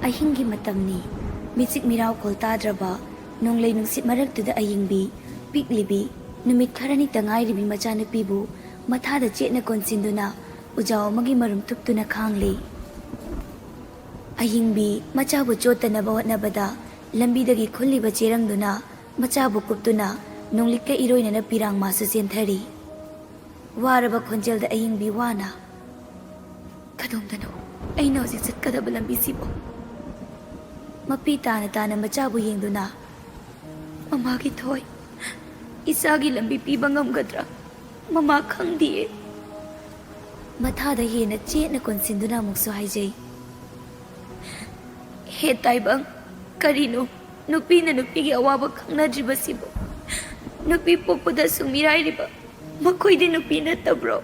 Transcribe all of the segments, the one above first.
ꯑꯍꯤꯡꯒꯤ ꯃꯇꯝꯅꯤ ꯃꯤꯆꯤꯛ ꯃꯤꯔꯥꯎꯈꯣꯜ ꯇꯥꯗ꯭ꯔꯕ ꯅꯣꯡꯂꯩ ꯅꯨꯡꯁꯤꯠ ꯃꯔꯛꯇꯨꯗ ꯑꯌꯤꯡꯕꯤ ꯄꯤꯛꯂꯤꯕꯤ ꯅꯨꯃꯤꯠ ꯈꯔꯅꯤꯇ ꯉꯥꯏꯔꯤꯕꯤ ꯃꯆꯥꯅꯨꯄꯤꯕꯨ ꯃꯊꯥꯗ ꯆꯦꯠꯅ ꯀꯣꯟꯁꯤꯟꯗꯨꯅ ꯎꯖꯥꯎ ꯑꯃꯒꯤ ꯃꯔꯨꯝ ꯊꯨꯞꯇꯨꯅ ꯈꯥꯡꯂꯤ꯫ ꯑꯌꯤꯡꯕꯤ ꯃꯆꯥꯕꯨ ꯆꯣꯠꯇꯅꯕ ꯍꯣꯠꯅꯕꯗ ꯂꯝꯕꯤꯗꯒꯤ ꯈꯨꯜꯂꯤꯕ ꯆꯦꯔꯪꯗꯨꯅ ꯃꯆꯥꯕꯨ ꯀꯨꯞꯇꯨꯅ ꯅꯣꯡꯂꯤꯛꯀ ꯏꯔꯣꯏꯅꯅ ꯄꯤꯔꯥꯡ ꯃꯥꯁꯨ ꯆꯦꯟꯊꯔꯤ꯫ ꯋꯥꯔꯕ ꯈꯣꯟꯖꯦꯜꯗ ꯑꯌꯤꯡꯕꯤ ꯋꯥꯅ "ꯀꯗꯣꯝꯗꯅꯣ ꯑꯩꯅ ꯍꯧꯖꯤꯛ ꯆꯠꯀꯗꯕ ꯂꯝꯕꯤꯁꯤꯕꯨ?" ꯃꯄꯤ ꯇꯥꯅ ꯇꯥꯅ ꯃꯆꯥꯕꯨ ꯌꯦꯡꯗꯨꯅ "ꯃꯃꯥꯒꯤ ꯊꯣꯏ, ꯏꯆꯥꯒꯤ ꯂꯝꯕꯤ ꯄꯤꯕ ꯉꯝꯒꯗ꯭ꯔꯥ? ꯃꯃꯥ ꯈꯪꯗꯤꯌꯦ." ꯃꯊꯥꯗ ꯍꯦꯟꯅ ꯆꯦꯠꯅ ꯀꯣꯟꯁꯤꯟꯗꯨꯅ ꯑꯃꯨꯛꯁꯨ ꯍꯥꯏꯖꯩ, "ꯍꯦ ꯇꯥꯏꯕꯪ, ꯀꯔꯤꯅꯣ ꯅꯨꯄꯤꯅ ꯅꯨꯄꯤꯒꯤ ꯑꯋꯥꯕ ꯈꯪꯅꯗ꯭ꯔꯤꯕꯁꯤꯕꯨ? ꯅꯨꯄꯤ ꯄꯣꯛꯄꯗꯁꯨ ꯃꯤꯔꯥꯏꯔꯤꯕ ꯃꯈꯣꯏꯗꯤ ꯅꯨꯄꯤ ꯅꯠꯇꯕ꯭ꯔꯣ?"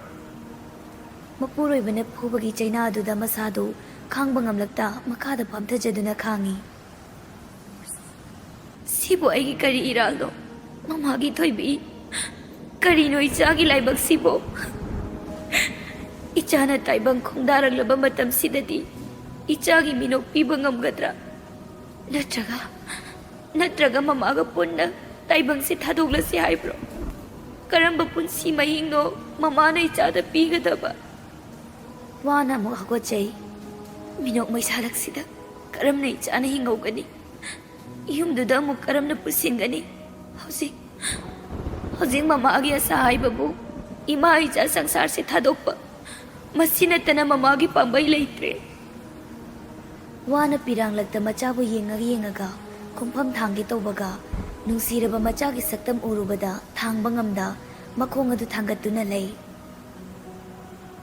ꯃꯄꯨꯔꯣꯏꯕꯅ ꯐꯨꯕꯒꯤ ꯆꯩꯅꯥ ꯑꯗꯨꯗ ꯃꯁꯥꯗꯨ ꯈꯥꯡꯕ ꯉꯝꯂꯛꯇ ꯃꯈꯥꯗ ꯐꯝꯊꯖꯗꯨꯅ ꯈꯥꯡꯉꯤ꯫ "ꯁꯤꯕꯨ ꯑꯩꯒꯤ ꯀꯔꯤ ꯏꯔꯥꯜꯅꯣ? ꯃꯃꯥꯒꯤ ꯊꯣꯏꯕꯤ, ꯀꯔꯤꯅꯣ ꯏꯆꯥꯒꯤ ꯂꯥꯏꯕꯛꯁꯤꯕꯨ? ꯏꯆꯥꯅ ꯇꯥꯏꯕꯪ ꯈꯣꯡꯗꯥꯔꯛꯂꯕ ꯃꯇꯝꯁꯤꯗꯗꯤ ꯏꯆꯥꯒꯤ ꯃꯤꯅꯣꯛ ꯄꯤꯕ ꯉꯝꯒꯗ꯭ꯔꯥ? ꯅꯠꯇ꯭ꯔꯒ ꯃꯃꯥꯒ ꯄꯨꯟꯅ ꯇꯥꯏꯕꯪꯁꯤ ꯊꯥꯗꯣꯛꯂꯁꯤ ꯍꯥꯏꯕ꯭ꯔꯣ? ꯀꯔꯝꯕ ꯄꯨꯟꯁꯤ ꯃꯍꯤꯡꯅꯣ ꯃꯃꯥꯅ ꯏꯆꯥꯗ ꯄꯤꯒꯗꯕ?" ꯋꯥꯅ ꯑꯃꯨꯛ ꯍꯧꯒꯠꯆꯩ꯫ "ꯃꯤꯅꯣꯛ ꯃꯩꯁꯥꯂꯛꯁꯤꯗ ꯀꯔꯝꯅ ꯏꯆꯥꯅ ꯍꯤꯡꯍꯧꯒꯅꯤ? ꯌꯨꯝꯗꯨꯗ ꯑꯃꯨꯛ ꯀꯔꯝꯅ ꯄꯨꯁꯤꯟꯒꯅꯤ? ꯍꯧꯖꯤꯛ ꯃꯃꯥꯒꯤ ꯑꯁꯥ ꯍꯥꯏꯕꯕꯨ ꯏꯃꯥ ꯏꯆꯥ ꯁꯪꯁꯥꯔꯁꯦ ꯊꯥꯗꯣꯛꯄ, ꯃꯁꯤ ꯅꯠꯇꯅ ꯃꯃꯥꯒꯤ ꯄꯥꯝꯕꯩ ꯂꯩꯇ꯭ꯔꯦ." ꯋꯥꯅ ꯄꯤꯔꯥꯡꯂꯛꯇ ꯃꯆꯥꯕꯨ ꯌꯦꯡꯉꯒ ꯈꯣꯡꯐꯝ ꯊꯥꯡꯒꯦ ꯇꯧꯕꯒ ꯅꯨꯡꯁꯤꯔꯕ ꯃꯆꯥꯒꯤ ꯁꯛꯇꯝ ꯎꯔꯨꯕꯗ ꯊꯥꯡꯕ ꯉꯝꯗ ꯃꯈꯣꯡ ꯑꯗꯨ ꯊꯥꯡꯒꯠꯇꯨꯅ ꯂꯩ꯫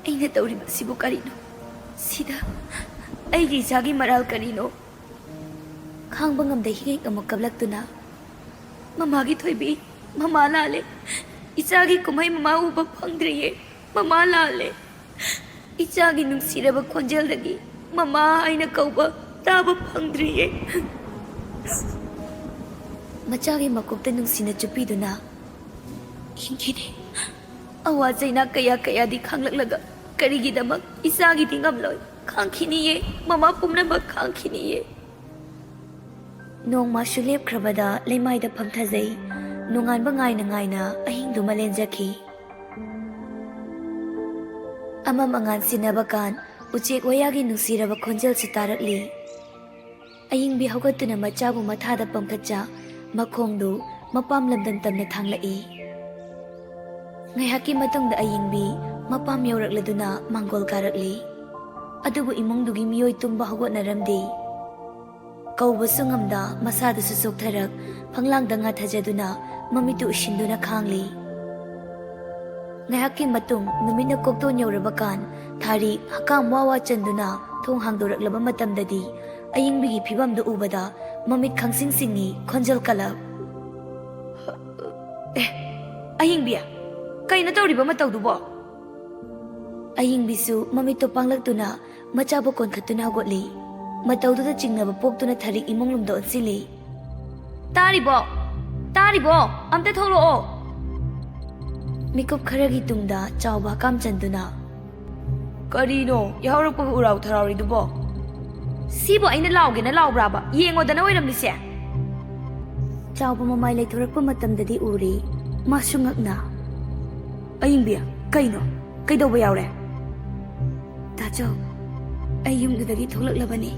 "ꯑꯩꯅ ꯇꯧꯔꯤꯕꯁꯤꯕꯨ ꯀꯔꯤꯅꯣ? ꯁꯤꯗ ꯑꯩꯒꯤ ꯏꯆꯥꯒꯤ ꯃꯔꯥꯜ ꯀꯔꯤꯅꯣ?" ꯈꯥꯡꯕ ꯉꯝꯗ ꯍꯤꯛ ꯑꯃꯨꯛ ꯀꯞꯂꯛꯇꯨꯅ "ꯃꯃꯥꯒꯤ ꯊꯣꯏꯕꯤ, ꯃꯃꯥ ꯂꯥꯜꯂꯦ. ꯏꯆꯥꯒꯤ ꯀꯨꯝꯍꯩ ꯃꯃꯥ ꯎꯕ ꯐꯪꯗ꯭ꯔꯤꯌꯦ. ꯃꯃꯥ ꯂꯥꯜꯂꯦ. ꯏꯆꯥꯒꯤ ꯅꯨꯡꯁꯤꯔꯕ ꯈꯣꯟꯖꯦꯜꯗꯒꯤ ꯃꯃꯥ ꯍꯥꯏꯅ ꯀꯧꯕ ꯇꯥꯕ ꯐꯪꯗ꯭ꯔꯤꯌꯦ." ꯃꯆꯥꯒꯤ ꯃꯀꯣꯛꯇ ꯅꯨꯡꯁꯤꯅ ꯆꯨꯞꯄꯤꯗꯨꯅ "ꯍꯤꯡꯈꯤꯅꯤ. ꯑꯋꯥ ꯆꯩꯅꯥ ꯀꯌꯥꯗꯤ ꯈꯥꯡꯂꯛꯂꯒ ꯀꯔꯤꯒꯤꯗꯃꯛ ꯏꯆꯥꯒꯤꯗꯤ ꯉꯝꯂꯣꯏ? ꯈꯥꯡꯈꯤꯅꯤꯌꯦ. ꯃꯃꯥ ꯄꯨꯝꯅꯃꯛ ꯈꯥꯡꯈꯤꯅꯤꯌꯦ." ꯅꯣꯡꯃꯁꯨ ꯂꯦꯞꯈ꯭ꯔꯕꯗ ꯂꯩꯃꯥꯏꯗ ꯐꯝꯊꯖꯩ꯫ ꯅꯣꯡꯉꯥꯟꯕ ꯉꯥꯏꯅ ꯑꯍꯤꯡꯗꯨꯃ ꯂꯦꯟꯖꯈꯤ꯫ ꯑꯃꯝ ꯑꯉꯥꯟ ꯁꯤꯟꯅꯕ ꯀꯥꯟ ꯎꯆꯦꯛ ꯋꯥꯌꯥꯒꯤ ꯅꯨꯡꯁꯤꯔꯕ ꯈꯣꯟꯖꯦꯜꯁꯨ ꯇꯥꯔꯛꯂꯤ꯫ ꯑꯌꯤꯡꯕꯤ ꯍꯧꯒꯠꯇꯨꯅ ꯃꯆꯥꯕꯨ ꯃꯊꯥꯗ ꯄꯝꯈꯠꯆ ꯃꯈꯣꯡꯗꯨ ꯃꯄꯥꯝ ꯂꯝꯗꯝ ꯇꯝꯅ ꯊꯥꯡꯂꯛꯏ꯫ ꯉꯥꯏꯍꯥꯛꯀꯤ ꯃꯇꯨꯡꯗ ꯑꯌꯤꯡꯕꯤ ꯃꯄꯥꯝ ꯌꯧꯔꯛꯂꯗꯨꯅ ꯃꯥꯡꯒꯣꯜ ꯀꯥꯔꯛꯂꯤ꯫ ꯑꯗꯨꯕꯨ ꯏꯃꯨꯡꯗꯨꯒꯤ ꯃꯤꯑꯣꯏ ꯇꯨꯝꯕ ꯍꯧꯒꯠꯅꯔꯝꯗꯦ꯫ ꯀꯧꯕꯁꯨ ꯉꯝꯗ ꯃꯁꯥꯗꯨꯁꯨ ꯆꯣꯛꯊꯔꯛ ꯐꯪꯂꯥꯡꯗ ꯉꯥꯊꯖꯗꯨꯅ ꯃꯃꯤꯠꯇꯨ ꯎꯏꯁꯤꯟꯗꯨꯅ ꯈꯥꯡꯂꯤ꯫ ꯉꯥꯏꯍꯥꯛꯀꯤ ꯃꯇꯨꯡ ꯅꯨꯃꯤꯠꯅ ꯀꯣꯛꯇꯣꯟ ꯌꯧꯔꯕ ꯀꯥꯟ ꯊꯥꯔꯤꯛ ꯍꯀꯥꯝ ꯋꯥ ꯆꯟꯗꯨꯅ ꯊꯣꯡ ꯍꯥꯡꯗꯣꯔꯛꯂꯕ ꯃꯇꯝꯗꯗꯤ ꯑꯌꯤꯡꯕꯤꯒꯤ ꯐꯤꯕꯝꯗꯨ ꯎꯕꯗ ꯃꯃꯤꯠ ꯈꯪꯁꯤꯡ ꯁꯤꯡꯉꯤ, ꯈꯣꯟꯖꯦꯜ ꯀꯜꯂꯞ, "ꯑꯌꯤꯡꯕꯤ, ꯀꯩꯅꯣ ꯇꯧꯔꯤꯕ ꯃꯇꯧꯗꯨꯕꯣ?" ꯑꯌꯤꯡꯕꯤꯁꯨ ꯃꯃꯤꯠꯇꯣ ꯄꯥꯡꯂꯛꯇꯨꯅ ꯃꯆꯥꯕꯨ ꯀꯣꯟꯈꯠꯇꯨꯅ ꯍꯧꯒꯠꯂꯤ꯫ ꯃꯇꯧꯗꯨꯗ ꯆꯤꯡꯅꯕ ꯄꯣꯛꯇꯨꯅ ꯊꯥꯔꯤꯛ ꯏꯃꯨꯡꯂꯣꯝꯗ ꯑꯣꯟꯁꯤꯜꯂꯤ꯫ "ꯇꯥꯔꯤꯕꯣ? ꯑꯝꯇ ꯊꯣꯛꯂꯛꯑꯣ!" ꯃꯤꯀꯨꯞ ꯈꯔꯒꯤ ꯇꯨꯡꯗ ꯆꯥꯎꯕ ꯍꯀꯥꯝ ꯆꯟꯗꯨꯅ "ꯀꯔꯤꯅꯣ ꯌꯥꯍꯧꯔꯛꯄꯒ ꯎꯔꯥꯎ ꯊꯔꯥꯎꯔꯤꯗꯨꯕꯣ? ꯁꯤꯕꯨ ꯑꯩꯅ ꯂꯥꯎꯒꯦꯅ ꯂꯥꯎꯕ꯭ꯔꯥꯕ? ꯌꯦꯡꯉꯣꯗꯅ ꯑꯣꯏꯔꯝꯂꯤꯁꯦ!" ꯆꯥꯎꯕ ꯃꯃꯥꯏ ꯂꯩꯊꯣꯔꯛꯄ ꯃꯇꯝꯗꯗꯤ ꯎꯔꯤ꯫ ꯃꯥꯁꯨ ꯉꯛꯅ "ꯑꯌꯤꯡꯕꯤ, ꯀꯩꯅꯣ? ꯀꯩꯗꯧꯕ ꯌꯥꯎꯔꯦ?" "ꯇꯥꯆꯧ, ꯑꯩ ꯌꯨꯝꯗꯨꯗꯒꯤ ꯊꯣꯛꯂꯛꯂꯕꯅꯤ."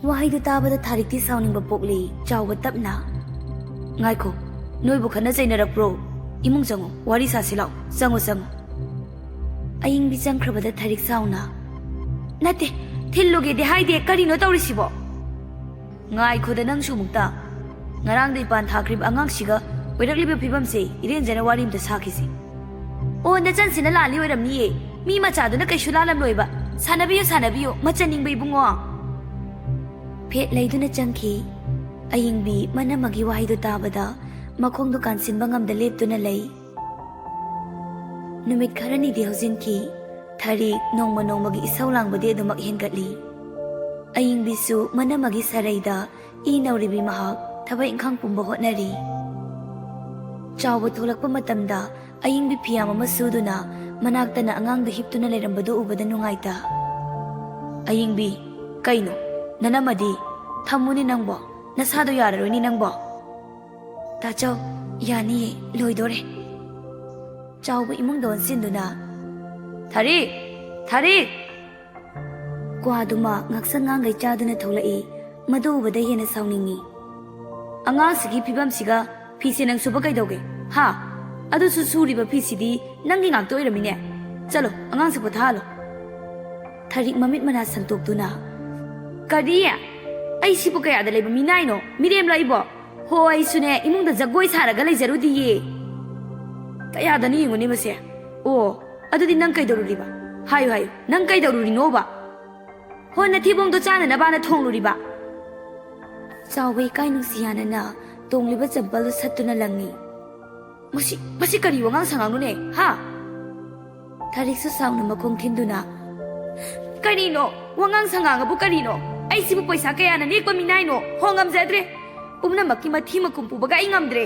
ꯋꯥꯍꯩꯗꯨ ꯇꯥꯕꯗ ꯊꯥꯔꯤꯛꯇꯤ ꯁꯥꯎꯅꯤꯡꯕ ꯄꯣꯛꯂꯤ꯫ ꯆꯥꯎꯕ ꯇꯞꯅ "ꯉꯥꯏꯈꯣ, ꯅꯣꯏꯕꯨ ꯈꯠꯅ ꯆꯩꯅꯔꯛꯄ꯭ꯔꯣ? ꯏꯃꯨꯡ ꯆꯪꯉꯣ, ꯋꯥꯔꯤ ꯁꯥꯁꯤ ꯂꯥꯎ, ꯆꯪꯉꯣ." ꯑꯌꯤꯡꯕꯤ ꯆꯪꯈ꯭ꯔꯕꯗ ꯊꯥꯔꯤꯛ ꯁꯥꯎꯅ "ꯅꯠꯇꯦ, ꯊꯤꯜꯂꯨꯒꯦꯗꯤ ꯍꯥꯏꯗꯦ. ꯀꯔꯤꯅꯣ ꯇꯧꯔꯤꯁꯤꯕꯣ?" "ꯉꯥꯏꯈꯣꯗ ꯅꯪꯁꯨ ꯑꯃꯨꯛꯇ. ꯉꯔꯥꯡꯗ ꯏꯄꯥꯟ ꯊꯥꯈ꯭ꯔꯤꯕ ꯑꯉꯥꯡꯁꯤꯒ ꯑꯣꯏꯔꯛꯂꯤꯕ ꯐꯤꯕꯝꯁꯦ ꯏꯔꯦꯟꯖꯅ ꯋꯥꯔꯤ ꯑꯃꯇ ꯁꯥꯈꯤꯁꯤ." "ꯑꯣ, ꯅꯆꯟꯁꯤꯅ ꯂꯥꯜꯂꯤ ꯑꯣꯏꯔꯝꯅꯤꯌꯦ. ꯃꯤ ꯃꯆꯥꯗꯨꯅ ꯀꯩꯁꯨ ꯂꯥꯜꯂꯝꯂꯣꯏꯕ. ꯁꯥꯟꯅꯕꯤꯌꯨ, ꯃꯆꯟꯅꯤꯡꯕ ꯏꯕꯨꯡꯉꯣ." ꯐꯦꯠ ꯂꯩꯗꯨꯅ ꯆꯪꯈꯤ꯫ ꯑꯌꯤꯡꯕꯤ ꯃꯅꯝꯃꯒꯤ ꯋꯥꯍꯩꯗꯨ ꯇꯥꯕꯗ ꯃꯈꯣꯡꯗꯨ ꯀꯥꯟꯁꯤꯟꯕ ꯉꯝꯗ ꯂꯦꯞꯇꯨꯅ ꯂꯩ꯫ ꯅꯨꯃꯤꯠ ꯈꯔꯅꯤꯗꯤ ꯍꯧꯖꯤꯟꯈꯤ꯫ ꯊꯥꯔꯤꯛ ꯅꯣꯡꯃꯒꯤ ꯏꯁꯧ ꯂꯥꯡꯕꯗꯤ ꯑꯗꯨꯃꯛ ꯍꯦꯟꯒꯠꯂꯤ꯫ ꯑꯌꯤꯡꯕꯤꯁꯨ ꯃꯅꯝꯃꯒꯤ ꯁꯔꯩꯗ ꯏ ꯅꯧꯔꯤꯕꯤ ꯃꯍꯥꯛ ꯊꯕꯛ ꯏꯪꯈꯥꯡ ꯄꯨꯝꯕ ꯍꯣꯠꯅꯔꯤ꯫ ꯆꯥꯎꯕ ꯊꯣꯛꯂꯛꯄ ꯃꯇꯝꯗ ꯑꯌꯤꯡꯕꯤ ꯐꯤꯌꯥꯝ ꯑꯃ ꯁꯨꯗꯨꯅ ꯃꯅꯥꯛꯇꯅ ꯑꯉꯥꯡꯗꯨ ꯍꯤꯞꯇꯨꯅ ꯂꯩꯔꯝꯕꯗꯨ ꯎꯕꯗ ꯅꯨꯡꯉꯥꯏꯇ "ꯑꯌꯤꯡꯕꯤ, ꯀꯩꯅꯣ? ꯅꯅꯝꯃꯗꯤ ꯊꯝꯃꯨꯅꯤ ꯅꯪꯕꯣ ꯅꯁꯥꯗꯣ ꯌꯥꯔꯔꯣꯏꯅꯤ ꯅꯪꯕꯣ ꯇꯥꯆꯧ ꯌꯥꯅꯤꯌꯦ ꯂꯣꯏꯗꯣꯔꯦ ꯆꯥꯎꯕ ꯏꯃꯨꯡꯗ ꯑꯣꯟꯁꯤꯟꯗꯨꯅ ꯊꯥꯔꯤꯛ ꯀ꯭ꯋꯥꯗꯨꯃ ꯉꯥꯛꯁꯪ ꯉꯥꯡꯒꯩ ꯆꯥꯗꯨꯅ ꯊꯣꯛꯂꯛꯏ ꯃꯗꯨ ꯎꯕꯗ ꯍꯦꯟꯅ ꯁꯥꯎꯅꯤꯡꯉꯤ ꯑꯉꯥꯡꯁꯤꯒꯤ ꯐꯤꯕꯝꯁꯤꯒ ꯐꯤꯁꯦ ꯅꯪ ꯁꯨꯕ ꯀꯩꯗꯧꯒꯦ ꯍꯥ ꯑꯗꯨꯁꯨ ꯁꯨꯔꯤꯕ ꯐꯤꯁꯤꯗꯤ ꯅꯪꯒꯤ ꯉꯥꯛꯇ ꯑꯣꯏꯔꯝꯃꯤꯅꯦ ꯆꯠꯂꯣ ꯑꯉꯥꯡꯁꯤ ꯄꯣꯊꯥꯍꯜꯂꯣ ꯊꯥꯔꯤꯛ ꯃꯃꯤꯠ ꯃꯅꯥ ꯁꯪꯇꯣꯛꯇꯨꯅ ꯀꯔꯤ ꯑꯩ ꯁꯤꯕꯨ ꯀꯌꯥꯗ ꯂꯩꯕ ꯃꯤꯅꯥꯏꯅꯣ ꯃꯤꯔꯦꯝꯂꯣ ꯑꯩꯕꯣ ꯍꯣ ꯑꯩꯁꯨꯅꯦ ꯏꯃꯨꯡꯗ ꯖꯒꯣꯏ ꯁꯥꯔꯒ ꯂꯩꯖꯔꯨꯗꯤꯌꯦ ꯀꯌꯥꯗꯅ ꯌꯦꯡꯉꯨꯅꯦ ꯃꯁꯦ ꯑꯣ ꯑꯗꯨꯗꯤ ꯅꯪ ꯀꯩꯗꯧꯔꯨꯔꯤꯕ ꯍꯥꯏꯌꯨ ꯅꯪ ꯀꯩꯗꯧꯔꯨꯔꯤꯅꯣꯕ ꯍꯣ ꯅꯊꯤꯕꯣꯡꯗꯣ ꯆꯥꯅꯅꯕꯅ ꯊꯣꯡꯂꯨꯔꯤꯕ ꯆꯥꯎꯕ ꯏꯀꯥꯏ ꯅꯨꯡꯁꯤ ꯌꯥꯅꯅ ꯇꯣꯡꯂꯤꯕ ꯆꯝꯄꯜꯗꯨ ꯁꯠꯇꯨꯅ ꯂꯪꯉꯤ ꯃꯁꯤ ꯀꯔꯤ ꯋꯥꯉꯥꯡ ꯁꯉꯥꯡꯅꯣꯅꯦ ꯍꯥ ꯊꯥꯔꯤꯛꯁꯨ ꯁꯥꯎꯅ ꯃꯈꯣꯡ ꯊꯤꯟꯗꯨꯅ ꯀꯔꯤꯅꯣ ꯋꯥꯉꯥꯡ ꯁꯉꯥꯡꯕꯨ ꯀꯔꯤꯅꯣ ꯑꯩꯁꯤꯕꯨ ꯄꯩꯁꯥ ꯀꯌꯥꯅ ꯅꯦꯛꯄ ꯃꯤꯅꯥꯏꯅꯣ ꯍꯣ ꯉꯝꯖꯗ꯭ꯔꯦ ꯄꯨꯝꯅꯃꯛꯀꯤ ꯃꯊꯤ ꯃꯀꯨꯝ ꯄꯨꯕꯒ ꯑꯩ ꯉꯝꯗ꯭ꯔꯦ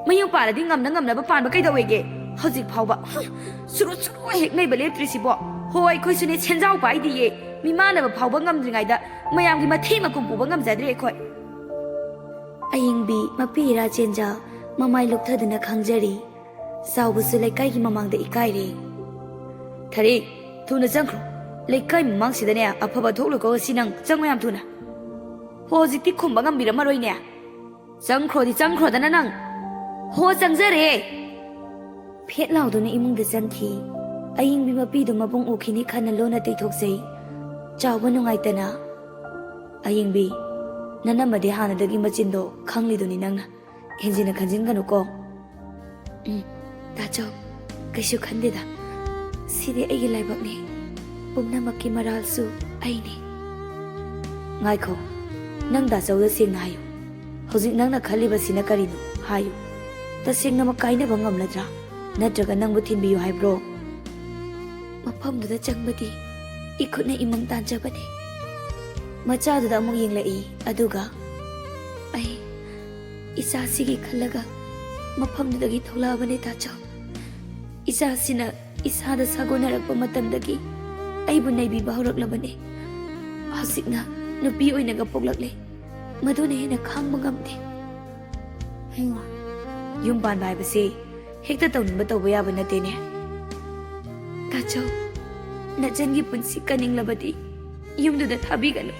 ꯃꯌꯨꯝ ꯄꯥꯜꯂꯗꯤ ꯉꯝꯅꯕ ꯄꯥꯟꯕ ꯀꯩꯗꯧꯋꯦꯒꯦ ꯍꯧꯖꯤꯛ ꯐꯥꯎꯕ ꯁꯨꯔꯨ ꯍꯦꯛ ꯅꯩꯕ ꯂꯦꯞꯇ꯭ꯔꯤꯁꯤꯕꯣ ꯍꯣ ꯑꯩꯈꯣꯏꯁꯨꯅꯦ ꯁꯦꯟꯖꯥꯎ ꯄꯥꯏꯗꯤꯌꯦ ꯃꯤꯃꯥꯟꯅꯕ ꯐꯥꯎꯕ ꯉꯝꯗ꯭ꯔꯤꯉꯩꯗ ꯃꯌꯥꯝꯒꯤ ꯃꯊꯤ ꯃꯀꯨꯝ ꯄꯨꯕ ꯉꯝꯖꯗ꯭ꯔꯦ ꯑꯩꯈꯣꯏ ꯑꯌꯤꯡꯕꯤ ꯃꯄꯤ ꯏꯔꯥ ꯆꯦꯟꯖ ꯃꯃꯥꯏ ꯂꯨꯞꯊꯗꯨꯅ ꯈꯪꯖꯔꯤ ꯆꯥꯎꯕꯁꯨ ꯂꯩꯀꯥꯏꯒꯤ ꯃꯃꯥꯡꯗ ꯏꯀꯥꯏꯔꯦ ꯊꯥꯔꯤꯛ ꯊꯨꯅ ꯆꯪꯈ꯭ꯔꯣ ꯂꯩꯀꯥꯏ ꯃꯃꯥꯡꯁꯤꯗꯅꯦ ꯑꯐꯕ ꯊꯣꯛꯂꯨꯀꯣ ꯉꯁꯤ ꯅꯪ ꯆꯪꯉꯣ ꯌꯥꯝ ꯊꯨꯅ ꯍꯣ ꯍꯧꯖꯤꯛꯇꯤ ꯈꯨꯝꯕ ꯉꯝꯕꯤꯔꯝꯃꯔꯣꯏꯅꯦ ꯆꯪꯈ꯭ꯔꯣꯗꯅ ꯅꯪ ꯍꯣ ꯆꯪꯖꯔꯦ ꯐꯦꯠ ꯂꯥꯎꯗꯨꯅ ꯏꯃꯨꯡꯗ ꯆꯪꯈꯤ ꯑꯌꯤꯡꯕꯤ ꯃꯄꯤꯗꯨ ꯃꯕꯨꯡ ꯎꯈꯤꯅꯤ ꯈꯟꯅ ꯂꯣꯟꯅ ꯇꯩꯊꯣꯛꯆꯩ ꯆꯥꯎꯕ ꯅꯨꯡꯉꯥꯏꯇꯅ ꯑꯌꯤꯡꯕꯤ ꯅꯅꯝꯃꯗꯤ ꯍꯥꯟꯅꯗꯒꯤ ꯃꯆꯤꯟꯗꯣ ꯈꯪꯂꯤꯗꯨꯅꯤ ꯅꯪꯅ ꯍꯦꯟꯖꯤꯟꯅ ꯈꯟꯖꯤꯟꯒꯅꯨꯀꯣ ꯇꯥꯆꯧ ꯀꯩꯁꯨ ꯈꯟꯗꯦꯗ ꯁꯤꯗꯤ ꯑꯩꯒꯤ ꯂꯥꯏꯕꯛꯅꯤ ꯄꯨꯝꯅꯃꯛꯀꯤ ꯃꯔꯥꯜꯁꯨ ꯑꯩꯅꯤ ꯉꯥꯏꯈꯣ ꯅꯪ ꯗꯥꯆꯧꯗ ꯁꯦꯡꯅ ꯍꯥꯏꯌꯨ ꯍꯧꯖꯤꯛ ꯅꯪꯅ ꯈꯜꯂꯤꯕꯁꯤꯅ ꯀꯔꯤꯅꯣ ꯍꯥꯏꯌꯨ ꯇꯁꯦꯡꯅꯃꯛ ꯀꯥꯏꯅꯕ ꯉꯝꯂꯗ꯭ꯔꯥ ꯅꯠꯇ꯭ꯔꯒ ꯅꯪꯕꯨ ꯊꯤꯟꯕꯤꯌꯨ ꯍꯥꯏꯕ꯭ꯔꯣ ꯃꯐꯝꯗꯨꯗ ꯆꯪꯕꯗꯤ 이쿠ꯠꯅ 이멍 ꯇꯥꯟꯖꯕꯅꯤ ꯃꯆꯥꯗꯨꯗ ꯑꯃꯨꯛ ꯌꯦꯡꯂꯛꯏ ꯑꯗꯨꯒ ꯑꯩ ꯏꯆꯥꯁꯤꯒꯤ ꯈꯜꯂꯒ ꯃꯐꯝꯗꯨꯗꯒꯤ ꯊꯣꯛꯂꯛꯑꯕꯅꯤ ꯇꯥꯆꯧ ꯏꯆꯥꯁꯤꯅ ꯏꯁꯥꯗ ꯁꯥꯒꯣꯟꯅꯔꯛꯄ ꯃꯇꯝꯗꯒꯤ ꯑꯩꯕꯨ ꯅꯩꯕꯤꯕ ꯍꯧꯔꯛꯂꯕꯅꯤ ꯍꯧꯖꯤꯛꯅ ꯅꯨꯄꯤ ꯑꯣꯏꯅꯒ ꯄꯣꯛꯂꯛꯂꯦ ꯃꯗꯨꯅ ꯍꯦꯟꯅ ꯈꯥꯡꯕ ꯉꯝꯗꯦ ꯌꯨꯝ ꯄꯥꯟꯕ ꯍꯥꯏꯕꯁꯤ ꯍꯦꯛꯇ ꯇꯧꯅꯤꯡꯕ ꯇꯧꯕ ꯌꯥꯕ ꯅꯠꯇꯦꯅꯦ ꯇꯥꯆꯧ ꯅꯆꯟꯒꯤ ꯄꯨꯟꯁꯤ ꯀꯟꯅꯤꯡꯂꯕꯗꯤ ꯌꯨꯝꯗꯨꯗ ꯊꯥꯕꯤꯒꯅꯨ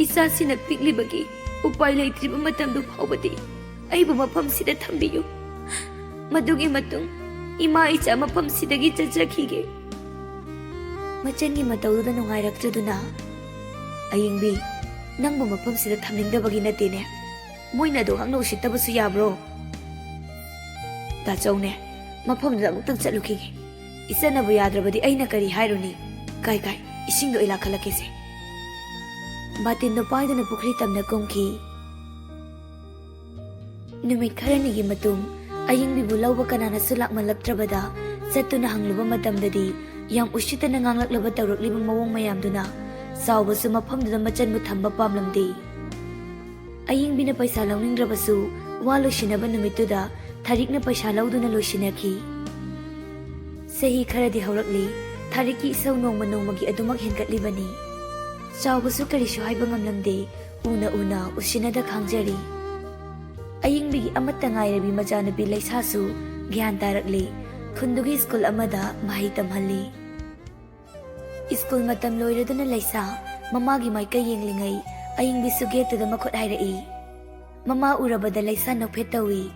ꯏꯆꯥꯁꯤꯅ ꯄꯤꯛꯂꯤꯕꯒꯤ ꯎꯄꯥꯏ ꯂꯩꯇ꯭ꯔꯤꯕ ꯃꯇꯝꯗꯨ ꯐꯥꯎꯕꯗꯤ ꯑꯩꯕꯨ ꯃꯐꯝꯁꯤꯗ ꯊꯝꯕꯤꯌꯨ ꯃꯗꯨꯒꯤ ꯃꯇꯨꯡ ꯏꯃꯥ ꯏꯆꯥ ꯃꯐꯝꯁꯤꯗꯒꯤ ꯆꯠꯆꯈꯤꯒꯦ ꯃꯆꯟꯒꯤ ꯃꯇꯧꯗꯨꯗ ꯅꯨꯡꯉꯥꯏꯔꯛꯇ꯭ꯔꯗꯨꯅ ꯑꯌꯤꯡꯕꯤ ꯅꯪꯕꯨ ꯃꯐꯝꯁꯤꯗ ꯊꯝꯅꯤꯡꯗꯕꯒꯤ ꯅꯠꯇꯦꯅꯦ ꯃꯣꯏꯅ ꯑꯗꯨ ꯍꯛꯅ ꯎꯁꯤꯠꯇꯕꯁꯨ ꯌꯥꯕ꯭ꯔꯣ ꯇꯥꯆꯧꯅꯦ ꯃꯐꯝꯗꯨꯗ ꯑꯃꯨꯛꯇꯪ ꯆꯠꯂꯨꯈꯤꯒꯦ ꯏꯆꯟꯅꯕꯨ ꯌꯥꯗ꯭ꯔꯕꯗꯤ ꯑꯩꯅ ꯀꯔꯤ ꯍꯥꯏꯔꯨꯅꯤ ꯀꯥꯏ ꯏꯁꯤꯡꯗꯣ ꯑꯩ ꯂꯥꯛꯈꯠꯂꯛꯀꯦꯁꯦ ꯕꯥꯇꯤꯟꯗꯣ ꯄꯥꯏꯗꯨꯅ ꯄꯨꯈ꯭ꯔꯤ ꯇꯝꯅ ꯀꯨꯝꯈꯤ ꯅꯨꯃꯤꯠ ꯈꯔꯅꯤꯒꯤ ꯃꯇꯨꯡ ꯑꯌꯤꯡꯕꯤꯕꯨ ꯂꯧꯕ ꯀꯅꯥꯅꯁꯨ ꯂꯥꯛꯃꯜꯂꯛꯇ꯭ꯔꯕꯗ ꯆꯠꯇꯨꯅ ꯍꯪꯂꯨꯕ ꯃꯇꯝꯗꯗꯤ ꯌꯥꯝ ꯎꯁꯤꯠꯇꯅ ꯉꯥꯡꯂꯛꯂꯕ ꯇꯧꯔꯛꯂꯤꯕ ꯃꯑꯣꯡ ꯃꯌꯥꯝꯗꯨꯅ ꯆꯥꯎꯕꯁꯨ ꯃꯐꯝꯗꯨꯗ ꯃꯆꯟꯕꯨ ꯊꯝꯕ ꯄꯥꯝꯂꯝꯗꯦ ꯑꯌꯤꯡꯕꯤꯅ ꯄꯩꯁꯥ ꯂꯧꯅꯤꯡꯗ꯭ꯔꯕꯁꯨ ꯋꯥ ꯂꯣꯏꯁꯤꯟꯅꯕ ꯅꯨꯃꯤꯠꯇꯨꯗ ꯊꯥꯔꯤꯛꯅ ꯄꯩꯁꯥ ꯂꯧꯗꯨꯅ ꯂꯣꯏꯁꯤꯟꯅꯈꯤ ꯆꯍꯤ ꯈꯔꯗꯤ ꯍꯧꯔꯛꯂꯤ ꯊꯥꯔꯤꯛꯀꯤ ꯏꯁꯧ ꯅꯣꯡꯃ ꯅꯣꯡꯃꯒꯤ ꯑꯗꯨꯃꯛ ꯍꯦꯟꯒꯠꯂꯤꯕꯅꯤ ꯆꯥꯎꯕꯁꯨ ꯀꯔꯤꯁꯨ ꯍꯥꯏꯕ ꯉꯝꯂꯝꯗꯦ ꯎꯅ ꯎꯁꯤꯟꯅꯗ ꯈꯥꯡꯖꯔꯤ ꯑꯌꯤꯡꯕꯤꯒꯤ ꯑꯃꯠꯇ ꯉꯥꯏꯔꯕꯤ ꯃꯆꯥꯅꯨꯄꯤ ꯂꯩꯁꯥꯁꯨ ꯒ꯭ꯌꯥꯟ ꯇꯥꯔꯛꯂꯤ ꯈꯨꯟꯗꯨꯒꯤ ꯁ꯭ꯀꯨꯜ ꯑꯃꯗ ꯃꯍꯩ ꯇꯝꯍꯜꯂꯤ ꯁ꯭ꯀꯨꯜ ꯃꯇꯝ ꯂꯣꯏꯔꯗꯨꯅ ꯂꯩꯁꯥ ꯃꯃꯥꯒꯤ ꯃꯥꯏꯀꯩ ꯌꯦꯡꯂꯤꯉꯩ ꯑꯌꯤꯡꯕꯤꯁꯨ ꯒꯦꯠꯇꯨꯗ ꯃꯈꯨꯠ ꯍꯥꯏꯔꯛꯏ ꯃꯃꯥ ꯎꯔꯕꯗ ꯂꯩꯁꯥ ꯅꯣꯛꯐꯦꯠ ꯇꯧꯏ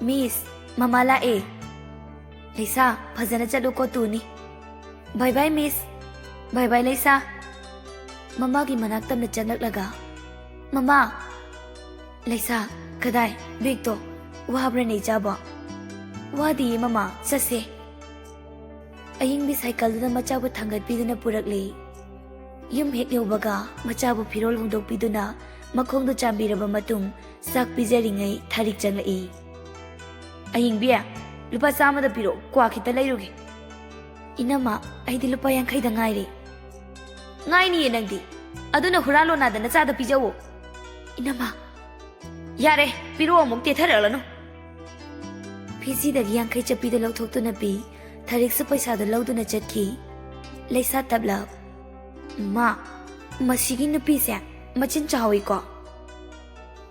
ꯃꯤꯁ ꯃꯃꯥ ꯂꯥꯛꯑꯦ ꯂꯩꯁꯥ ꯐꯖꯅ ꯆꯠꯂꯨꯀꯣ ꯇꯨꯅꯤ ꯕꯥꯏ ꯕꯥꯏ ꯃꯤꯁ ꯕꯥꯏ ꯕꯥꯏ ꯂꯩꯁꯥ ꯃꯃꯥꯒꯤ ꯃꯅꯥꯛꯇꯝꯅ ꯆꯪꯂꯛꯂꯒ ꯃꯃꯥ ꯂꯩꯁꯥ ꯀꯗꯥꯏ ꯕꯦꯒꯇꯣ ꯋꯥꯕ꯭ꯔꯅꯦ ꯏꯆꯥꯕꯣ ꯋꯥꯗꯤꯌꯦ ꯃꯃꯥ ꯆꯠꯁꯦ ꯑꯌꯤꯡꯕꯤ ꯁꯥꯏꯀꯜꯗꯨꯗ ꯃꯆꯥꯕꯨ ꯊꯥꯡꯒꯠꯄꯤꯗꯨꯅ ꯄꯨꯔꯛꯂꯤ ꯌꯨꯝ ꯍꯦꯛ ꯌꯧꯕꯒ ꯃꯆꯥꯕꯨ ꯐꯤꯔꯣꯜ ꯍꯣꯡꯗꯣꯛꯄꯤꯗꯨꯅ ꯃꯈꯣꯡꯗꯨ ꯆꯥꯝꯕꯤꯔꯕ ꯃꯇꯨꯡ ꯆꯥꯛ ꯄꯤꯖꯔꯤꯉꯩ ꯊꯥꯔꯤꯛ ꯆꯪꯂꯛꯏ ꯑꯌꯤꯡꯕꯤ ꯂꯨꯄꯥ 100ꯗ ꯄꯤꯔꯛꯑꯣ ꯀ꯭ꯋꯥ ꯈꯤꯇ ꯂꯩꯔꯨꯒꯦ ꯏꯅꯝꯃ ꯑꯩꯗꯤ ꯂꯨꯄꯥ 50ꯗ ꯉꯥꯏꯔꯦ ꯉꯥꯏꯅꯤꯌꯦ ꯅꯪꯗꯤ ꯑꯗꯨꯅ ꯍꯨꯔꯥꯜꯂꯣ ꯅꯥꯗ ꯅꯆꯥꯗ ꯄꯤꯖꯋꯣ 이놈아 야래 삐로 어묵 떼타려라노 피지다기 양카이 ꯆꯠꯄꯤꯗ ꯂꯧꯊꯣꯛꯇꯨꯅ ꯄꯤ ꯊꯥꯔꯤꯛꯁꯨ ꯄꯩꯁꯥꯗꯨ ꯂꯧꯗꯨꯅ ꯆꯠꯈꯤ ꯂꯩꯁꯥ ꯇꯞꯂꯞ ꯃꯥ Masigi nupise machin chawi ko.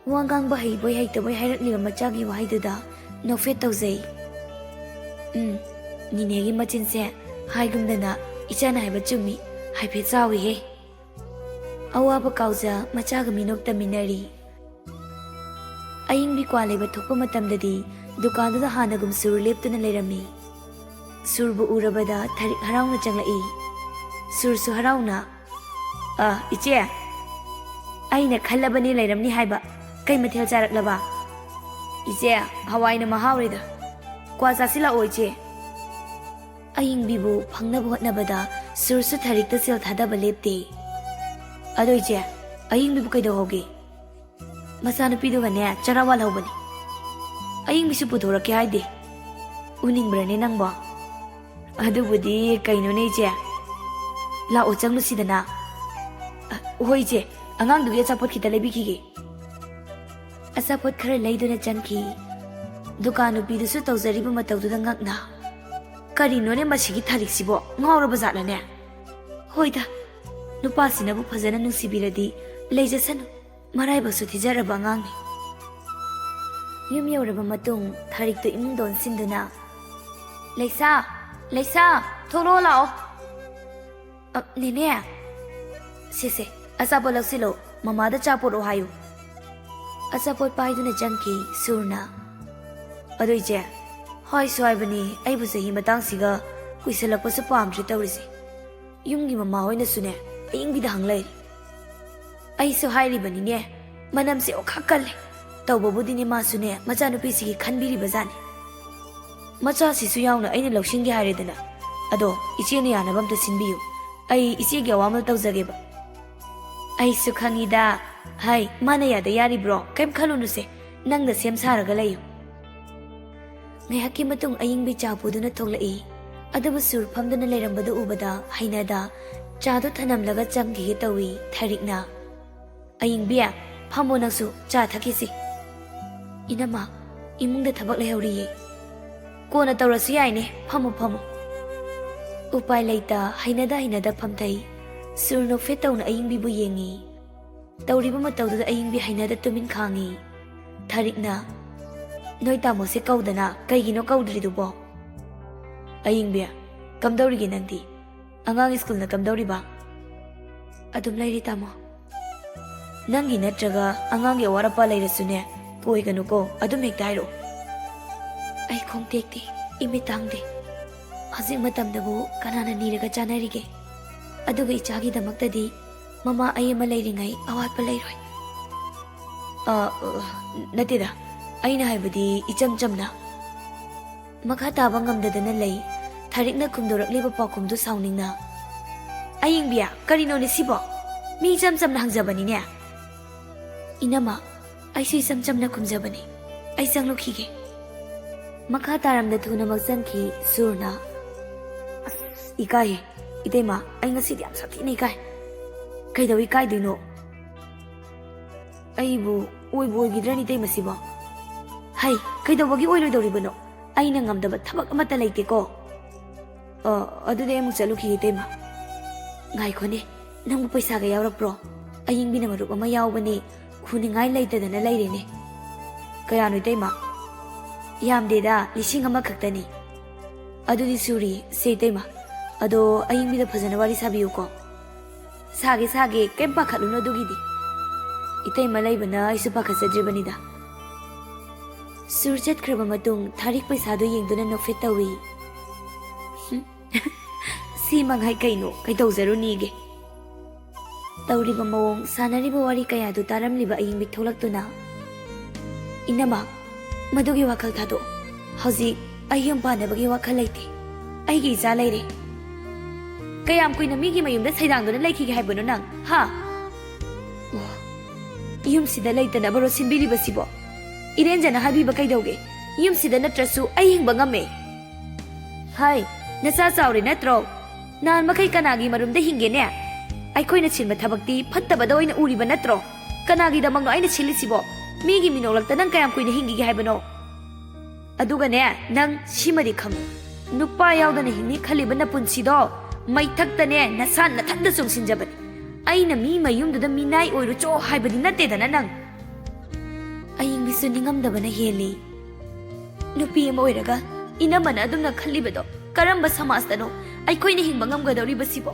Wangang bahay boy hay taboy hayrak liba machagi wahay duda nofet tawzay. Ninegi machin se hay gumdana ichana hay bachumi hay pet sawi he. Awaba kauza machaga minok taminari. Aying bikwalay batok pamatam dadi dukan da hanagum sur lepto na lerami. Surbu urabada tarik haraw na changlai. Sursu haraw na. Iche. Ay nakhalaba ni layram ni hayba. Kay mathil charak laba. Iche, hawai na mahawrida. Kwaza sila o iche. Aying bibu phangna buhat na bada sursu tarik ta sil thada balepte. Ado iche, aying bibu kay daw hoge. Masana pido ganya charawal hawbani. Aying bisu pudhora kya hayde. Uning brane nang ba. Ado budi kay no ne iche. La o changlu sidana. Hoi je, angang dugi asapot kita lebi kige. Asapot khara leido na chanki. Dukanu bidu su tawzari ba mataw du ngak na. Kari no ne masigi tharik sibo ngawra bazat la ne. Hoi da. Nupa sina bu phajana nung sibiradi leja sanu. Marai ba su thijara ba ngang ni. Yum yawra ba matung tharik tu imung don sinduna. Leisa, Leisa, thoro lao. Nene. Sise. Asapot laksilo, mamada chapot ohayo. Asapot paidu na jangki, surna. Adoy je, hoy soy bani, ay busahi matang siga, kuisalak pa sa pamri tawrisi. Yung mama hoy na sune, ay yung bidahang lay. Ay so hay bani niya, manam si okakal. Tau babudi ni masune, macano pisigi kanbiri bazani. Macha si suyaw na ay nilawsing gihari dana. Ado, ichi niya nabam ta sinbiyo. Ay isi gawamal tawzage ba. Ay sukhangida, hay, mana yada yari bro, kaim khalunu se, nang da siyam saraga layo. Ngayaki matung aying bi chapu do na thoglai, adabu surpham do na lairambada ubada, hainada, chado thanam laga changi tawi, tharik na. Aying biya, phamo nangsu, cha thakisi. Inama, imung da thabak layauri. Ko na tawrasu yay ne, phamo. Upay laita, hainada phamtai. Surno fetaw na aying bibu yengi. Tawriba mataw da aying bi hainada tumin khangi. Tharik na. Noy tamo se kawdana, kay gino kawdri dubo. Aying biya, kamdawri ginanti. Angang school na kamdawri ba? Adum layri tamo. Nang ginatraga, angang yawara pa layra sune, kuhay kanu ko, adum hektairo. Ay kong tekti, imitangdi. Hazing matam dabu, kanana niraga chanarige. Aduga ichagi damaktadi mama ay malayringay awat palayroy. Natida, ay nahaybadi ichamcham na. Maghatabang ngamdada na lay, tarik na kumdurak liba pa kumdu sawning na. Aying biya, karino ni sibo, mi ichamcham na hangjabani niya. Inama, ay si ichamcham na kumjabani, ay sang lukhige. Maghataram na tuna magsangki, surna. Ikay. Itay ma, ay nga sidi ang sakit na ikay. Kay daw ikay dino. Ay bu, uy gidran itay masiba. Hay, kay daw wagi uy daw riba no. Ay nangam dapat tabak matalay ko. Ado day mong saluki itay ma. Ngay ko ni, nang mapaysa gayaw ra pro. Ay yung binamarup amayaw ba ni, kuning ngay layta na nalay rin eh. Kaya ano itay ma. Yam deda, lising ang magkakta ni. Ado di suri, say itay ma. Ado aying bida phajana wari sabiyo ko. Sage, kaim pakhaluno dugidi. Itay malay bana isu pakhasadribani da. Surjat kraba matung tharik paisado yengduna no fetawi. Si manghay kaino kay tawzaro nige. Tawriba mawong sanariba wari kaya do taramliba aying bitholakto na. Inama, madugi wakal thado. Hauzik ayong panabagi wakal laite. Ay giza layre. Kayam kuy na migi mayumda saydang do na laikhige haybono nang, ha? Yum sida layta na baro sinbili ba sibo? Irenja na habiba kay dawge. Yum sida natrasu ay hingba ngame. Hay, nasasawri natro. Naan makay kanagi marumda hinge niya. Ay koy na silma tabagti, pattaba daw ay na uri ba natro? Kanagi damang no ay na sili sibo. Migi minolagta nang kayam kuy na hingige haybono. Aduga niya, nang shimari kamu. Nupa yaw da na hini kaliban na punsido. May tagta niya nasan na tanda sung sinjaban. ꯑꯩꯅ ꯃꯤ ꯃꯌꯨꯝꯗꯨꯗ ꯃꯤꯅꯥꯏ ꯑꯣꯏꯔꯨꯆꯣ ꯍꯥꯏꯕꯗꯤ ꯅꯠꯇꯦꯗꯅ ꯅꯪ. ꯑꯌꯤꯡꯕꯤꯁꯨ ꯅꯤꯡꯉꯝꯗꯕꯅ ꯍꯦꯜꯂꯤ. ꯅꯨꯄꯤ ꯑꯃ ꯑꯣꯏꯔꯒ ꯏꯅꯝꯃꯅ ꯑꯗꯨꯝꯅ ꯈꯜꯂꯤꯕꯗꯣ ꯀꯔꯝꯕ ꯁꯃꯥꯖꯇꯅꯣ ꯑꯩꯈꯣꯏꯅ ꯍꯤꯡꯕ ꯉꯝꯒꯗꯧꯔꯤꯕꯁꯤꯕꯣ?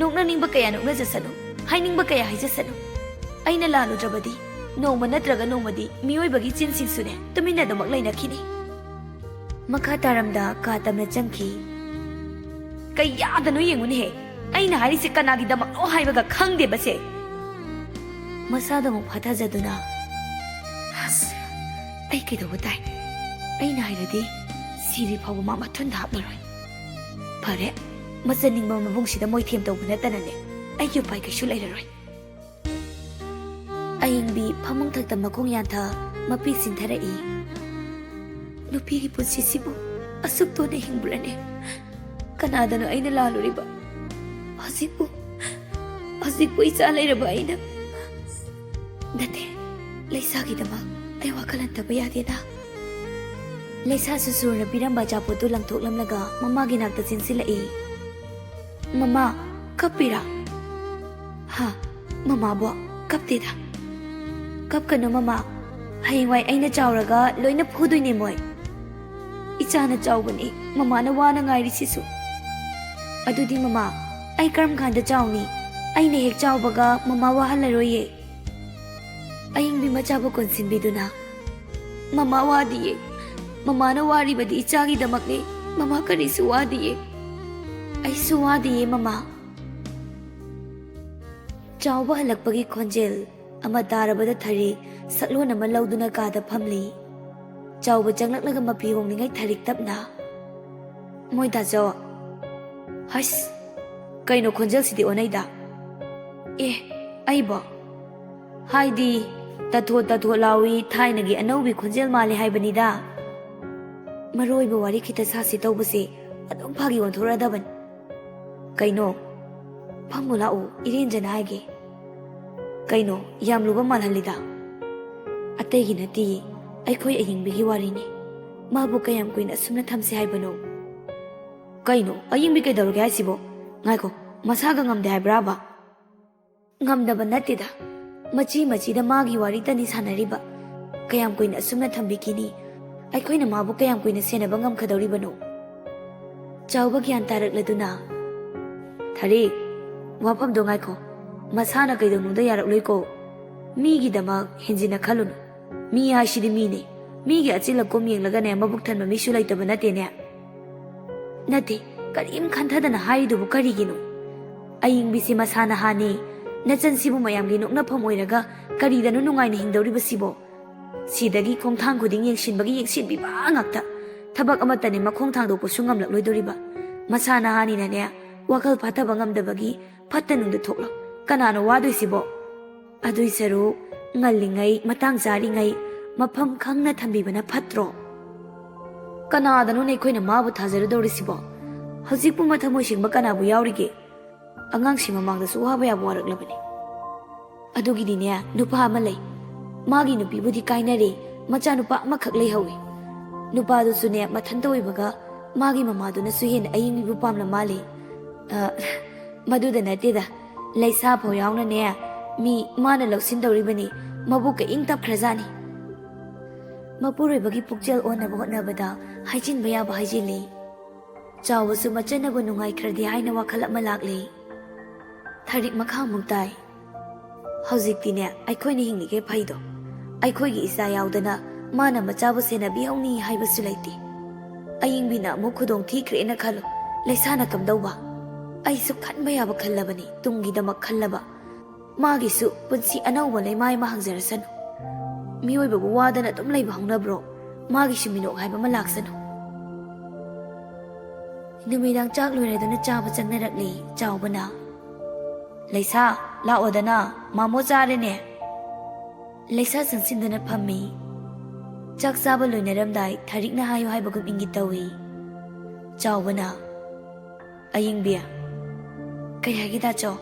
ꯅꯣꯛꯅꯅꯤꯡꯕ ꯀꯌꯥ ꯅꯣꯛꯅꯖꯁꯅꯨ, ꯍꯥꯏꯅꯤꯡꯕ ꯀꯌꯥ ꯍꯥꯏꯖꯁꯅꯨ. ꯑꯩꯅ ꯂꯥꯜꯂꯨꯗ꯭ꯔꯕꯗꯤ ꯅꯣꯡꯃ ꯅꯠꯇ꯭ꯔꯒ ꯅꯣꯡꯃꯗꯤ ꯃꯤꯑꯣꯏꯕꯒꯤ ꯆꯤꯟꯁꯤꯡꯁꯨꯅꯦ ꯇꯨꯃꯤꯟꯅꯗꯃꯛ ꯂꯩꯅꯈꯤꯅꯤ. ꯃꯈꯥ ꯇꯥꯔꯝꯗ ꯀꯥ ꯇꯝꯅ ꯆꯪꯈꯤ. ꯀꯩꯌꯥꯗꯅꯣ ꯌꯦꯡꯉꯨꯅꯦꯍꯦ, ꯑꯩꯅ ꯍꯥꯏꯔꯤꯁꯦ ꯀꯅꯥꯒꯤꯗꯃꯛꯅꯣ ꯍꯥꯏꯕꯒ ꯈꯪꯗꯦꯕꯁꯦ. ꯃꯁꯥꯗ ꯑꯃꯨꯛ ꯐꯥꯊꯖꯗꯨꯅ, ꯑꯁ ꯑꯩ ꯀꯩꯗꯧꯕ ꯇꯥꯏ? ꯑꯩꯅ ꯍꯥꯏꯔꯗꯤ ꯁꯤꯔꯤ ꯐꯥꯎꯕ ꯃꯥ ꯃꯊꯨꯟꯗ ꯍꯥꯞꯂꯔꯣꯏ. ꯐꯔꯦ, ꯃꯆꯟꯅꯤꯡꯕ ꯃꯕꯨꯡꯁꯤꯗ ꯃꯣꯏꯊꯦꯝ ꯇꯧꯕ ꯅꯠꯇꯅꯅꯦ ꯑꯩꯒꯤ ꯎꯄꯥꯏ ꯀꯩꯁꯨ ꯂꯩꯔꯔꯣꯏ. ꯑꯌꯤꯡꯕꯤ ꯐꯃꯨꯡ ꯊꯛꯇ ꯃꯈꯣꯡ ꯌꯥꯟꯊ ꯃꯄꯤ ꯁꯤꯟꯊꯔꯛꯏ. ꯅꯨꯄꯤꯒꯤ ꯄꯨꯟꯁꯤꯁꯤꯕꯨ ꯑꯁꯨꯛ ꯇꯣꯟꯅ ꯍꯤꯡꯕ꯭ꯔꯅꯦ? ꯀꯅꯥꯗꯅꯣ ꯑꯩꯅ ꯂꯥꯜꯂꯨꯔꯤꯕ? ꯍꯧꯖꯤꯛꯄꯨ ꯏꯆꯥ ꯂꯩꯔꯕ ꯑꯩꯅ ꯅꯠꯇꯦ. ꯂꯩꯁꯥꯒꯤꯗꯃꯛ ꯑꯩ ꯋꯥꯈꯜ ꯍꯟꯊꯕ ꯌꯥꯗꯦꯅ. ꯂꯩꯁꯥꯁꯨ ꯁꯨꯔꯅ ꯄꯤꯔꯝꯕ ꯑꯆꯥꯄꯣꯠꯇꯨ ꯂꯪꯊꯣꯛꯂꯝꯂꯒ ꯃꯃꯥꯒꯤ ꯅꯥꯛꯇ ꯆꯦꯟꯁꯤꯜꯂꯛꯏ. ꯃꯃꯥ, ꯀꯞꯄꯤꯔꯥ? ꯍꯥ, ꯃꯃꯥꯕꯣ ꯀꯞꯇꯦꯗ. ꯀꯞꯀꯅꯨ ꯃꯃꯥ, ꯍꯌꯦꯡꯋꯥꯏ ꯑꯩꯅ ꯆꯥꯎꯔꯒ ꯂꯣꯏꯅ ꯐꯨꯗꯣꯏꯅꯦ ꯃꯣꯏ. ꯏꯆꯥꯅ ꯆꯥꯎꯕꯅꯤ ꯃꯃꯥꯅ ꯋꯥꯅ ꯉꯥꯏꯔꯤꯁꯤꯁꯨ. ꯑꯗꯨꯗꯤ ꯃꯃꯥ, ꯑꯩ ꯀꯔꯝ ꯀꯥꯟꯗ ꯆꯥꯎꯅꯤ? ꯑꯩꯅ ꯍꯦꯛ ꯆꯥꯎꯕꯒ ꯃꯃꯥ ꯋꯥꯍꯜꯂꯔꯣꯏꯌꯦ. ꯑꯌꯤꯡꯕꯤ ꯃꯆꯥꯕꯨ ꯀꯣꯟꯁꯤꯟꯕꯤꯗꯨꯅ, ꯃꯃꯥ ꯋꯥꯗꯤꯌꯦ. ꯃꯃꯥꯅ ꯋꯥꯔꯤꯕꯗꯤ ꯏꯆꯥꯒꯤꯗꯃꯛꯅꯦ. ꯃꯃꯥ ꯀꯔꯤꯁꯨ ꯋꯥꯗꯤꯌꯦ. ꯑꯩꯁꯨ ꯋꯥꯗꯤꯌꯦ ꯃꯃꯥ. ꯆꯥꯎꯕ ꯍꯜꯂꯛꯄꯒꯤ ꯈꯣꯟꯖꯦꯜ ꯑꯃ ꯇꯥꯔꯕꯗ ꯊꯔꯤ ꯁꯛꯂꯣꯟ ꯑꯃ ꯂꯧꯗꯨꯅ ꯀꯥꯗ ꯐꯝꯂꯤ. ꯆꯥꯎꯕ ꯆꯪꯂꯛꯂꯒ ꯃꯐꯤ ꯍꯣꯡꯅꯤꯡꯉꯥꯏ ꯊꯔꯤꯛ ꯇꯞꯅ, ꯃꯣꯏ ꯗꯥꯖꯧ. ꯍꯁ, ꯀꯩꯅꯣ ꯈꯣꯟꯖꯦꯜꯁꯤꯗꯤ ꯑꯣꯟꯅꯩꯗ? ꯑꯦ, ꯑꯩꯕꯣ? ꯍꯥꯏꯗꯤ ꯇꯊꯣ ꯂꯥꯎꯏ ꯊꯥꯏꯅꯒꯤ ꯑꯅꯧꯕꯤ ꯈꯣꯟꯖꯦꯜ ꯃꯥꯜꯂꯦ ꯍꯥꯏꯕꯅꯤꯗ. ꯃꯔꯨꯑꯣꯏꯕ ꯋꯥꯔꯤ ꯈꯤꯇ ꯁꯥꯁꯤ ꯇꯧꯕꯁꯦ ꯑꯗꯨꯝ ꯐꯥꯒꯤ ꯑꯣꯟꯊꯣꯔꯛꯑꯗꯕꯅꯤ. ꯀꯩꯅꯣ? ꯐꯝꯃꯨ ꯂꯥꯛꯎ, ꯏꯔꯦꯟꯖꯅ ꯍꯥꯏꯒꯦ. ꯀꯩꯅꯣ ꯌꯥꯝ ꯂꯨꯕ ꯃꯥꯜꯍꯜꯂꯤꯗ? ꯑꯇꯩꯒꯤ ꯅꯠꯇꯤꯌꯦ, ꯑꯩꯈꯣꯏ ꯑꯌꯤꯡꯕꯤꯒꯤ ꯋꯥꯔꯤꯅꯤ. ꯃꯥꯕꯨ ꯀꯌꯥꯝ ꯀꯨꯏꯅ ꯑꯁꯨꯝꯅ ꯊꯝꯁꯦ ꯍꯥꯏꯕꯅꯣ? ꯀꯩꯅꯣ ꯑꯌꯤꯡꯕꯤ ꯀꯩꯗꯧꯔꯒꯦ ꯍꯥꯏꯁꯤꯕꯣ? ꯉꯥꯏꯈꯣ, ꯃꯁꯥꯒ ꯉꯝꯗꯦ ꯍꯥꯏꯕ꯭ꯔꯥꯕ? ꯉꯝꯗꯕ ꯅꯠꯇꯦꯗ, ꯃꯆꯤꯗ ꯃꯥꯒꯤ ꯋꯥꯔꯤꯇꯅꯤ ꯁꯥꯟꯅꯔꯤꯕ. ꯀꯌꯥꯝ ꯀꯨꯏꯅ ꯑꯁꯨꯝꯅ ꯊꯝꯕꯤꯈꯤꯅꯤ? ꯑꯩꯈꯣꯏꯅ ꯃꯥꯕꯨ ꯀꯌꯥꯝ ꯀꯨꯏꯅ ꯁꯦꯟꯅꯕ ꯉꯝꯈꯗꯧꯔꯤꯕꯅꯣ? ꯆꯥꯎꯕ ꯒ꯭ꯌꯥꯟ ꯇꯥꯔꯛꯂꯗꯨꯅ, ꯊꯔꯤ, ꯋꯥꯐꯝꯗꯣ ꯉꯥꯏꯈꯣ. ꯃꯁꯥꯅ ꯀꯩꯗꯧꯅꯨꯡꯗ ꯌꯥꯔꯛꯂꯣꯏꯀꯣ. ꯃꯤꯒꯤꯗꯃꯛ ꯍꯦꯟꯖꯤꯟꯅ ꯈꯜꯂꯨꯅꯨ. ꯃꯤ ꯍꯥꯏꯁꯤꯗꯤ ꯃꯤꯅꯦ. ꯃꯤꯒꯤ ꯑꯆꯤꯜ ꯑꯀꯣꯝ ꯌꯦꯡꯂꯒꯅꯦ ꯃꯕꯨꯛ ꯊꯟꯕ ꯃꯤꯁꯨ ꯂꯩꯇꯕ ꯅꯠꯇꯦꯅꯦ. ꯅꯠꯇꯦ, ꯀꯔꯤꯝ ꯈꯟꯊꯗꯅ ꯍꯥꯏꯔꯤꯗꯨꯕꯨ ꯀꯔꯤꯒꯤꯅꯣ? ꯑꯌꯤꯡꯕꯤꯁꯤ ꯃꯁꯥ ꯅꯍꯥꯅꯤ. ꯅꯆꯟꯁꯤꯕꯨ ꯃꯌꯥꯝꯒꯤ ꯅꯣꯛꯅꯐꯝ ꯑꯣꯏꯔꯒ ꯀꯔꯤꯗꯅꯣ ꯅꯨꯡꯉꯥꯏꯅ ꯍꯤꯡꯗꯧꯔꯤꯕꯁꯤꯕꯣ? ꯁꯤꯗꯒꯤ ꯈꯣꯡꯊꯥꯡ ꯈꯨꯗꯤꯡ ꯌꯦꯡꯁꯤꯟꯕꯒꯤ ꯌꯦꯡꯁꯤꯟꯕꯤꯕ ꯉꯥꯛꯇ. ꯊꯕꯛ ꯑꯃꯠꯇꯅꯦ ꯃꯈꯣꯡ ꯊꯥꯡꯗꯣꯛꯄꯁꯨ ꯉꯝꯂꯛꯂꯣꯏꯗꯣꯔꯤꯕ. ꯃꯁꯥ ꯅꯍꯥꯅꯤꯅꯅꯦ ꯋꯥꯈꯜ ꯐꯥꯊꯕ ꯉꯝꯗꯕꯒꯤ ꯐꯠꯇ ꯅꯨꯡꯗ ꯊꯣꯛꯂꯣ. ꯀꯅꯥꯅꯣ ꯋꯥꯗꯣꯏꯁꯤꯕꯣ? ꯑꯗꯨꯏ ꯁꯔꯨꯛ ꯉꯜꯂꯤꯉꯩ ꯃꯇꯥꯡ ꯆꯥꯔꯤꯉꯩ ꯃꯐꯝ ꯈꯪꯅ ꯊꯝꯕꯤꯕꯅ ꯐꯠꯇ꯭ꯔꯣ? ꯀꯅꯥꯗꯅꯣꯅꯦ ꯑꯩꯈꯣꯏꯅ ꯃꯥꯕꯨ ꯊꯥꯖꯔꯗꯧꯔꯤꯁꯤꯕꯣ? ꯍꯧꯖꯤꯛꯄꯨ ꯃꯊꯃꯣꯏ ꯁꯦꯡꯕ ꯀꯅꯥꯕꯨ ꯌꯥꯎꯔꯤꯒꯦ? ꯑꯉꯥꯡꯁꯤ ꯃꯃꯥꯡꯗꯁꯨ ꯋꯥꯕ ꯌꯥꯕ ꯋꯥꯔꯛꯂꯕꯅꯤ. ꯑꯗꯨꯒꯤꯗꯤꯅꯦ ꯅꯨꯄꯥ ꯑꯃ ꯂꯩ. ꯃꯥꯒꯤ ꯅꯨꯄꯤꯕꯨꯗꯤ ꯀꯥꯏꯅꯔꯦ, ꯃꯆꯥꯅꯨꯄꯥ ꯑꯃꯈꯛ ꯂꯩꯍꯧꯏ. ꯅꯨꯄꯥꯗꯨꯁꯨꯅꯦ ꯃꯊꯟꯇ ꯑꯣꯏꯕꯒ ꯃꯥꯒꯤ ꯃꯃꯥꯗꯨꯅꯁꯨ ꯍꯦꯟꯅ ꯑꯌꯤꯡꯕꯤꯕꯨ ꯄꯥꯝꯂ ꯃꯥꯜꯂꯤ. ꯃꯗꯨꯗ ꯅꯠꯇꯦꯗ, ꯂꯩꯁꯥ ꯐꯥꯎ ꯌꯥꯎꯅꯅꯦ ꯃꯤ ꯃꯥꯅ ꯂꯧꯁꯤꯟꯗꯧꯔꯤꯕꯅꯤ. ꯃꯕꯨꯛꯀ ꯏꯪ ꯇꯞꯈ꯭ꯔꯖꯥꯠꯅꯤ. ꯃꯄꯨꯔꯣꯏꯕꯒꯤ ꯄꯨꯛꯆꯦꯜ ꯑꯣꯟꯅꯕ ꯍꯣꯠꯅꯕꯗ ꯍꯥꯏꯖꯤꯟꯕ ꯌꯥꯕ ꯍꯥꯏꯖꯤꯜꯂꯤ. ꯆꯥꯎꯕꯁꯨ ꯃꯆꯟꯅꯕꯨ ꯅꯨꯡꯉꯥꯏꯈ꯭ꯔꯗꯤ ꯍꯥꯏꯅ ꯋꯥꯈꯜ ꯑꯃ ꯂꯥꯛꯂꯤ. ꯊꯔꯤꯛ ꯃꯈꯥ ꯑꯃꯨꯛ ꯇꯥꯏ. ꯍꯧꯖꯤꯛꯇꯤꯅꯦ ꯑꯩꯈꯣꯏꯅ ꯍꯤꯡꯂꯤꯒꯦ ꯐꯩꯗꯣ. ꯑꯩꯈꯣꯏꯒꯤ ꯏꯆꯥ ꯌꯥꯎꯗꯅ ꯃꯥꯅ ꯃꯆꯥꯕꯨ ꯁꯦꯟꯅꯕꯤꯍꯧꯅꯤ ꯍꯥꯏꯕꯁꯨ ꯂꯩꯇꯦ. ꯑꯌꯤꯡꯕꯤꯅ ꯑꯃꯨꯛ ꯈꯨꯗꯣꯡ ꯊꯤꯈ꯭ꯔꯦꯅ ꯈꯜꯂꯣ, ꯂꯩꯁꯥꯅ ꯀꯝꯗꯧꯕ? ꯑꯩꯁꯨ ꯈꯟꯕ ꯌꯥꯕ ꯈꯜꯂꯕꯅꯤ, ꯇꯨꯡꯒꯤꯗꯃꯛ ꯈꯜꯂꯕ. ꯃꯥꯒꯤꯁꯨ ꯄꯨꯟꯁꯤ ꯑꯅꯧꯕ ꯂꯩꯃꯥꯏ ꯑꯃ ꯍꯪꯖꯔꯁꯅꯨ. ꯃꯤꯑꯣꯏꯕꯕꯨ ꯋꯥꯗꯅ ꯑꯗꯨꯝ ꯂꯩꯕ ꯍꯧꯅꯕ꯭ꯔꯣ? ꯃꯥꯒꯤꯁꯨ ꯃꯤꯅꯣꯛ ꯍꯥꯏꯕ ꯑꯃ ꯂꯥꯛꯁꯅꯨ. ꯅꯨꯃꯤꯗꯥꯡ ꯆꯥꯛ ꯂꯣꯏꯔꯗꯨꯅ ꯆꯥꯕ ꯆꯪꯅꯔꯛꯂꯤ. ꯆꯥꯎꯕꯅ, ꯂꯩꯁꯥ ꯂꯥꯛꯑꯣꯗꯅ, ꯃꯥꯃꯣ ꯆꯥꯔꯦꯅꯦ. ꯂꯩꯁꯥ ꯆꯪꯁꯤꯟꯗꯨꯅ ꯐꯝꯃꯤ. ꯆꯥꯛ ꯆꯥꯕ ꯂꯣꯏꯅꯔꯝꯗꯥꯏ ꯊꯔꯤꯛꯅ ꯍꯥꯏꯌꯨ ꯍꯥꯏꯕꯒꯨꯝ ꯏꯪꯒꯤꯠ ꯇꯧꯏ. ꯆꯥꯎꯕꯅ, ꯑꯌꯤꯡꯕꯤ, ꯀꯩ ꯍꯥꯏꯒꯦ ꯗꯥꯆꯧ?